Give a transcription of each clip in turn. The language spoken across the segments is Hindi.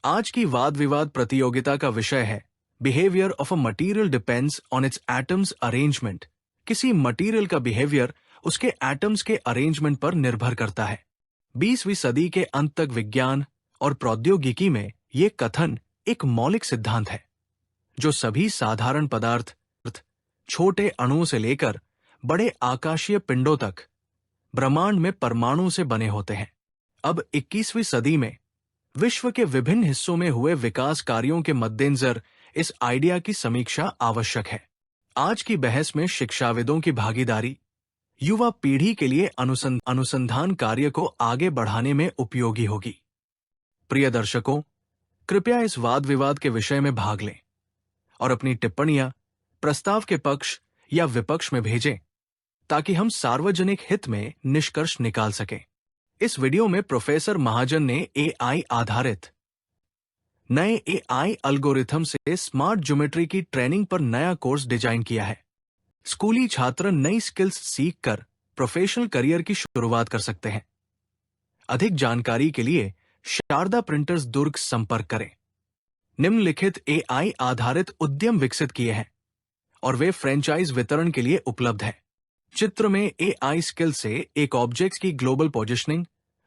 आज की वाद विवाद प्रतियोगिता का विषय है behaviour of a material depends on it's atoms arrangement. किसी मटीरियल का बिहेवियर उसके एटम्स के अरेंजमेंट पर निर्भर करता है। 20वीं सदी के अंत तक विज्ञान और प्रौद्योगिकी में ये कथन एक मौलिक सिद्धांत है जो सभी साधारण पदार्थ, छोटे अणुओं से लेकर बड़े आकाशीय पिंडों तक ब्रह्मांड में परमाणु से बने होते हैं। अब 21वीं सदी में विश्व के विभिन्न हिस्सों में हुए विकास कार्यों के मद्देनजर इस आइडिया की समीक्षा आवश्यक है। आज की बहस में शिक्षाविदों की भागीदारी युवा पीढ़ी के लिए अनुसंधान कार्य को आगे बढ़ाने में उपयोगी होगी। प्रिय दर्शकों, कृपया इस वाद विवाद के विषय में भाग लें और अपनी टिप्पणियां प्रस्ताव के पक्ष या विपक्ष में भेजें ताकि हम सार्वजनिक हित में निष्कर्ष निकाल सकें। इस वीडियो में प्रोफेसर महाजन ने एआई आधारित नए एआई एल्गोरिथम से स्मार्ट ज्योमेट्री की ट्रेनिंग पर नया कोर्स डिजाइन किया है। स्कूली छात्र नई स्किल्स सीखकर प्रोफेशनल करियर की शुरुआत कर सकते हैं। अधिक जानकारी के लिए शारदा प्रिंटर्स दुर्ग संपर्क करें। निम्नलिखित एआई आधारित उद्यम विकसित किए हैं और वे फ्रेंचाइज वितरण के लिए उपलब्ध हैं। चित्र में एआई स्किल से एक ऑब्जेक्ट की ग्लोबल पोजिशनिंग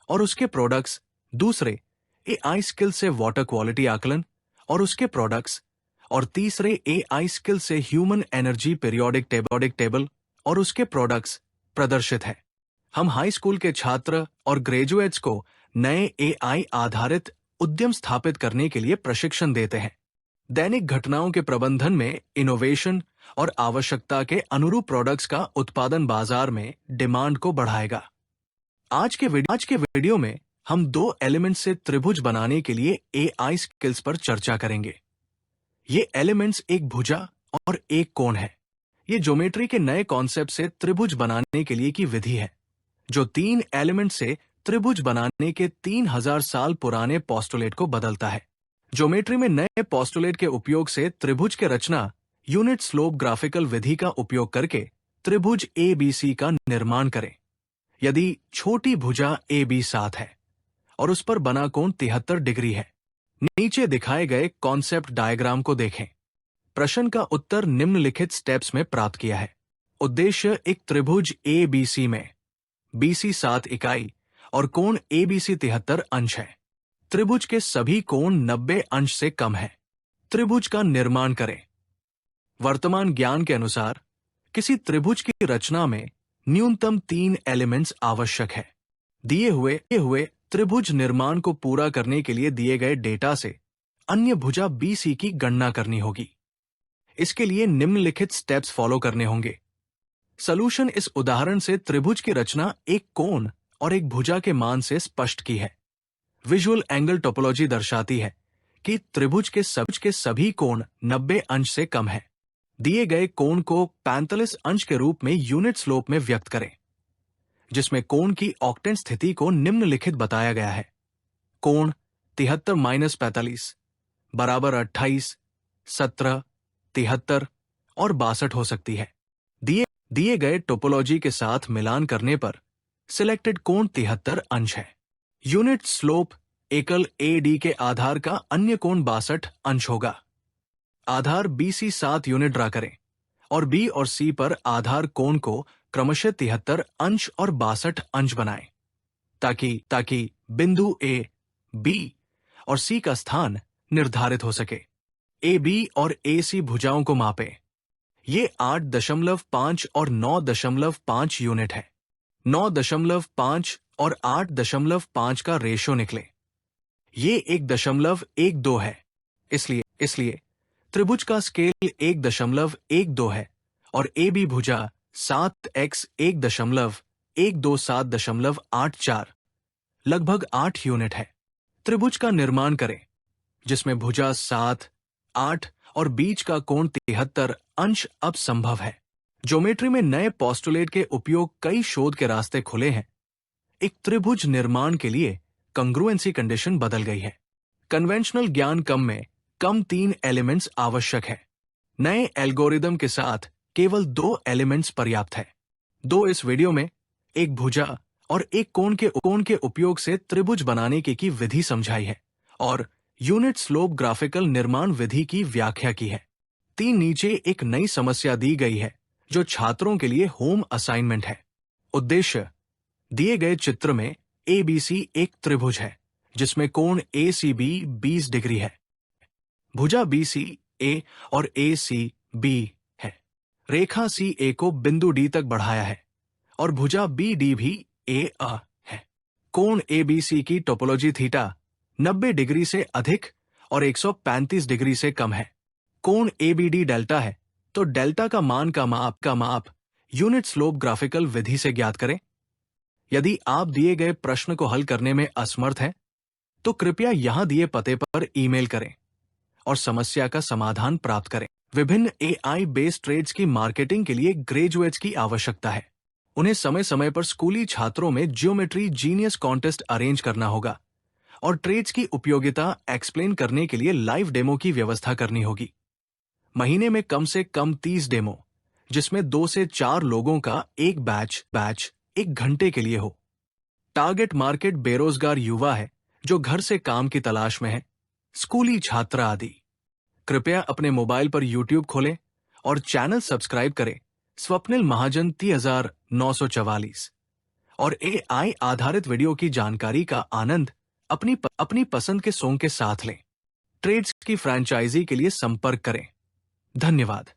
और उसके प्रोडक्ट्स, दूसरे एआई स्किल से वाटर क्वालिटी आकलन और उसके प्रोडक्ट्स, और तीसरे एआई स्किल से ह्यूमन एनर्जी पीरियोडिक टेबल और उसके प्रोडक्ट्स प्रदर्शित है। हम हाई स्कूल के छात्र और ग्रेजुएट्स को नए एआई आधारित उद्यम स्थापित करने के लिए प्रशिक्षण देते हैं। दैनिक घटनाओं के प्रबंधन में इनोवेशन और आवश्यकता के अनुरूप प्रोडक्ट्स का उत्पादन बाजार में डिमांड को बढ़ाएगा। आज के वीडियो में हम दो एलिमेंट्स से त्रिभुज बनाने के लिए एआई स्किल्स पर चर्चा करेंगे। ये एलिमेंट्स एक भुजा और एक कोण है। ये ज्योमेट्री के नए कॉन्सेप्ट से त्रिभुज बनाने के लिए की विधि है जो 3 एलिमेंट से त्रिभुज बनाने के 3000 साल पुराने पोस्टुलेट को बदलता है। ज्योमेट्री में नए पोस्टुलेट के उपयोग से त्रिभुज के रचना यूनिट स्लोप ग्राफिकल विधि का उपयोग करके त्रिभुज ABC का निर्माण करें। यदि छोटी भुजा AB 7 है और उस पर बना कोण 73 डिग्री है। नीचे दिखाए गए कॉन्सेप्ट डायग्राम को देखें। प्रश्न का उत्तर निम्नलिखित स्टेप्स में प्राप्त किया है। उद्देश्य एक त्रिभुज ABC में BC 7 इकाई और कोण ABC 73 अंश है। त्रिभुज के सभी कोण 90 अंश से कम है। त्रिभुज का निर्माण करें। वर्तमान ज्ञान के अनुसार किसी त्रिभुज की रचना में न्यूनतम 3 एलिमेंट्स आवश्यक है। दिए हुए त्रिभुज निर्माण को पूरा करने के लिए दिए गए डेटा से अन्य भुजा BC की गणना करनी होगी। इसके लिए निम्नलिखित स्टेप्स फॉलो करने होंगे। सॉल्यूशन इस उदाहरण से त्रिभुज की रचना एक कोण और एक भुजा के मान से स्पष्ट की है। विजुअल एंगल टोपोलॉजी दर्शाती है कि त्रिभुज के सभी कोण 90 अंश से कम है। दिए गए कोण को 45 अंश के रूप में यूनिट स्लोप में व्यक्त करें, जिसमें कोण की ऑक्टेंट स्थिति को निम्नलिखित बताया गया है। कोण 73 - 45 बराबर 28, 17, 73 और 62 हो सकती है। दिए गए टोपोलॉजी के साथ मिलान करने पर सिलेक्टेड कोण 73 अंश है। यूनिट स्लोप एकल AD के आधार का अन्य कोण 62 अंश होगा। आधार BC 7 यूनिट ड्रा करें और B और C पर आधार कोण को क्रमशः 73 अंश और 62 अंश बनाएं ताकि बिंदु A, B और C का स्थान निर्धारित हो सके। AB और AC भुजाओं को मापें। ये 8.5 और 9.5 यूनिट है। 9.5 और 8.5 का रेशो निकले। ये 1.12 है। इसलिए त्रिभुज का स्केल 1.12 है और AB भुजा 7x 1.127.84 लगभग 8 यूनिट है। त्रिभुज का निर्माण करें जिसमें भुजा 7, 8 और बीच का कोण 73 अंश अब संभव है। ज्योमेट्री में नए पोस्टुलेट के उपयोग कई शोध के रास्ते खुले हैं। एक त्रिभुज निर्माण के लिए कंग्रुएंसी कंडीशन बदल गई है। कन्वेंशनल ज्ञान में कम 3 एलिमेंट्स आवश्यक है। नए एल्गोरिदम के साथ केवल 2 एलिमेंट्स पर्याप्त है। इस वीडियो में एक भुजा और एक कोण के उपयोग से त्रिभुज बनाने की विधि समझाई है और यूनिट स्लोप ग्राफिकल निर्माण विधि की व्याख्या की है। 3 नीचे एक नई समस्या दी गई है जो छात्रों के लिए होम असाइनमेंट है। उद्देश्य: दिए गए चित्र में ABC एक त्रिभुज है जिसमें कोण ACB 20 डिग्री है। भुजा BCA और ACB है। रेखा CA को बिंदु D तक बढ़ाया है और भुजा BD भी AA है। कोण ABC की टोपोलॉजी थीटा 90 डिग्री से अधिक और 135 डिग्री से कम है। कोण ABD डेल्टा है, तो डेल्टा का माप यूनिट स्लोप ग्राफिकल विधि से ज्ञात करें। यदि आप दिए गए प्रश्न को हल करने में असमर्थ हैं, तो कृपया यहां दिए पते पर ईमेल करें और समस्या का समाधान प्राप्त करें। विभिन्न AI बेस्ड ट्रेड्स की मार्केटिंग के लिए ग्रेजुएट्स की आवश्यकता है। उन्हें समय समय पर स्कूली छात्रों में जियोमेट्री जीनियस कॉन्टेस्ट अरेंज करना होगा और ट्रेड्स की उपयोगिता एक्सप्लेन करने के लिए लाइव डेमो की व्यवस्था करनी होगी। महीने में कम से कम 30 डेमो, जिसमें 2 से 4 लोगों का एक बैच 1 घंटे के लिए हो। टारगेट मार्केट बेरोजगार युवा है जो घर से काम की तलाश में है, स्कूली छात्र आदि। कृपया अपने मोबाइल पर YouTube खोलें और चैनल सब्सक्राइब करें स्वप्निल महाजन 3944 और AI आधारित वीडियो की जानकारी का आनंद अपनी पसंद के सॉन्ग के साथ लें। ट्रेड्स की फ्रैंचाइजी के लिए संपर्क करें। धन्यवाद।